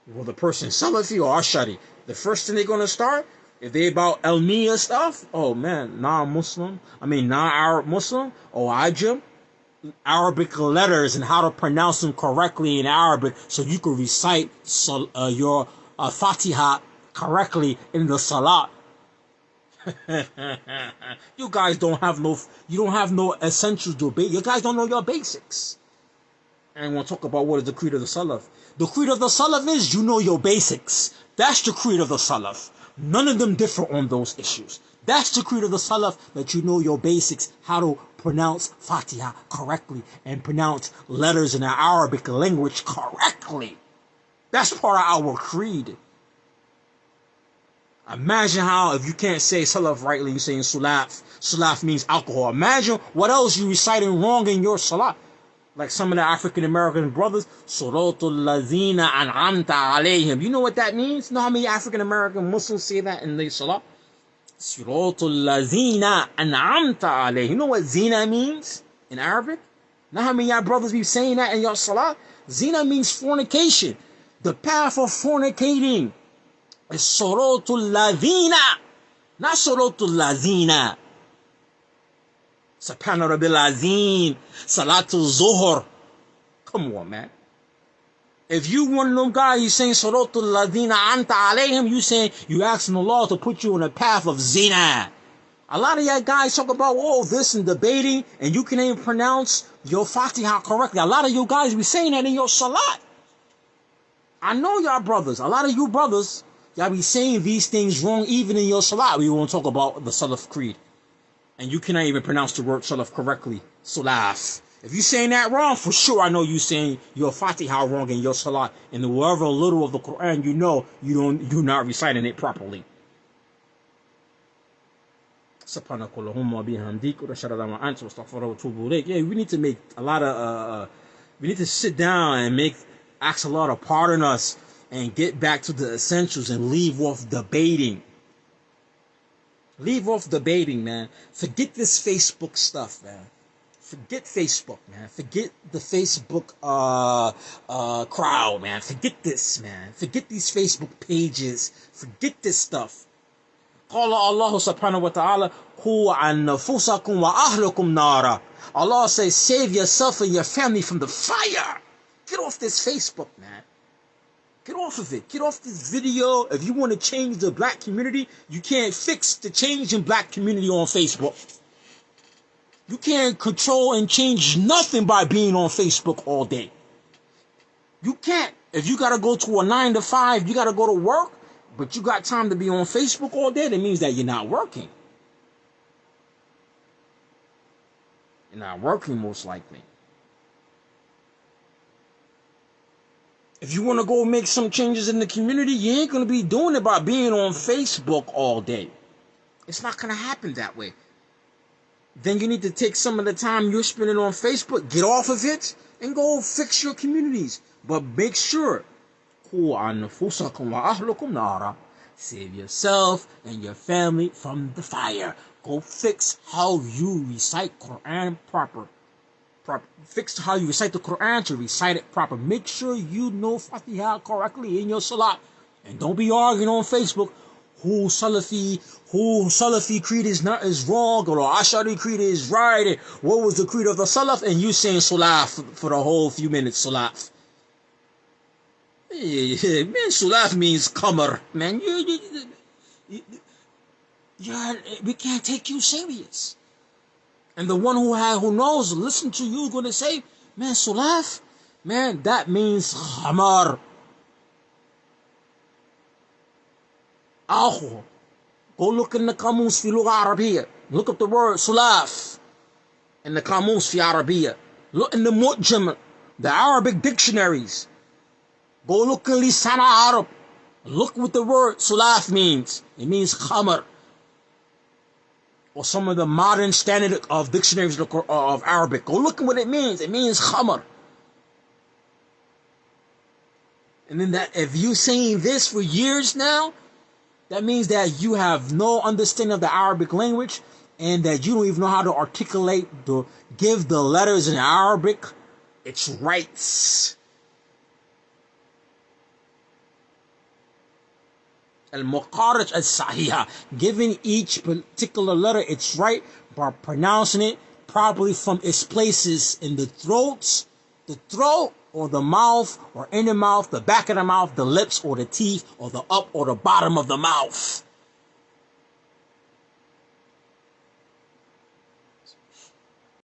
Well, the person Salafi or Ashari, the first thing they're going to start, if they about Elmiya stuff, oh man, non-Arab Muslim, or Ajam, Arabic letters and how to pronounce them correctly in Arabic so you can recite your Fatiha correctly in the Salat. You guys don't have no essentials to obey. You guys don't know your basics. And I want to talk about what is the creed of the Salaf. The creed of the Salaf is you know your basics. That's the creed of the Salaf. None of them differ on those issues. That's the creed of the Salaf, that you know your basics, how to pronounce Fatiha correctly and pronounce letters in the Arabic language correctly. That's part of our creed. Imagine how if you can't say Salaf rightly, you're saying Sulaaf. Sulaaf means alcohol. Imagine what else you reciting wrong in your Salah. Like some of the African American brothers, Suratul Lazina An'amta Alayhim. You know what that means? You know how many African American Muslims say that in their Salah? Suratul Lazina An'amta Alayhim. You know what Zina means in Arabic? Know how many of y'all brothers be saying that in your Salah? Zina means fornication. The path of fornicating is Suratul Lazina, not Suratul Lazina. Subhana Rabbil Azim, Salatul Zuhur. Come on, man. If you one of them guys, you saying Suratul Ladina Anta Alayhim, you saying you asking Allah to put you on a path of zina. A lot of y'all guys talk about all this and debating, and you can't even pronounce your Fatiha correctly. A lot of you guys be saying that in your salat. I know y'all brothers. A lot of you brothers, y'all be saying these things wrong even in your salat. We won't talk about the Salaf Creed. And you cannot even pronounce the word Sulaaf correctly. Sulaaf. If you saying that wrong, for sure I know you saying your Fatiha wrong in your salat. And whatever little of the Quran you know, you're not reciting it properly. Yeah, we need to make a lot of we need to sit down and ask Allah to pardon us and get back to the essentials and leave off debating. Leave off debating, man. Forget this Facebook stuff, man. Forget Facebook, man. Forget the Facebook crowd, man. Forget this, man. Forget these Facebook pages. Forget this stuff. Allah subhanahu wa ta'ala, Hu an nafusakum wa ahlukum nara. Allah says, save yourself and your family from the fire. Get off this Facebook, man. Get off of it. Get off this video. If you want to change the black community, you can't fix the change in black community on Facebook. You can't control and change nothing by being on Facebook all day. You can't. If you got to go to a 9 to 5, you got to go to work, but you got time to be on Facebook all day, that means that you're not working. You're not working, most likely. If you want to go make some changes in the community, you ain't going to be doing it by being on Facebook all day. It's not going to happen that way. Then you need to take some of the time you're spending on Facebook, get off of it, and go fix your communities. But make sure, save yourself and your family from the fire. Go fix how you recite Quran proper. Fix how you recite the Quran to recite it proper. Make sure you know Fatiha correctly in your salat. And don't be arguing on Facebook who Salafi creed is wrong, or Ash'ari creed is right, and what was the creed of the Salaf, and you saying Sulaaf for the whole few minutes. Sulaaf. Yeah, man, Sulaaf means qamar. Man, we can't take you serious. And the one who knows, listen to you, going to say, man, Sulaaf, man, that means khamar. Go look in the Qamus fi Lugha Arabiya. Look up the word Sulaaf in the Qamus fi Arabiya. Look in the Mu'jam, the Arabic dictionaries. Go look in Lisan Arab. Look what the word Sulaaf means. It means khamar. Or some of the modern standard of dictionaries of Arabic. Go look at what it means. It means khamar. And then that, if you saying this for years now, that means that you have no understanding of the Arabic language, and that you don't even know how to articulate, give the letters in Arabic its rights. Al-Muqaraj al-Sahiha, giving each particular letter its right by pronouncing it properly from its places in the throat, or the mouth, or in the mouth, the back of the mouth, the lips, or the teeth, or the up or the bottom of the mouth.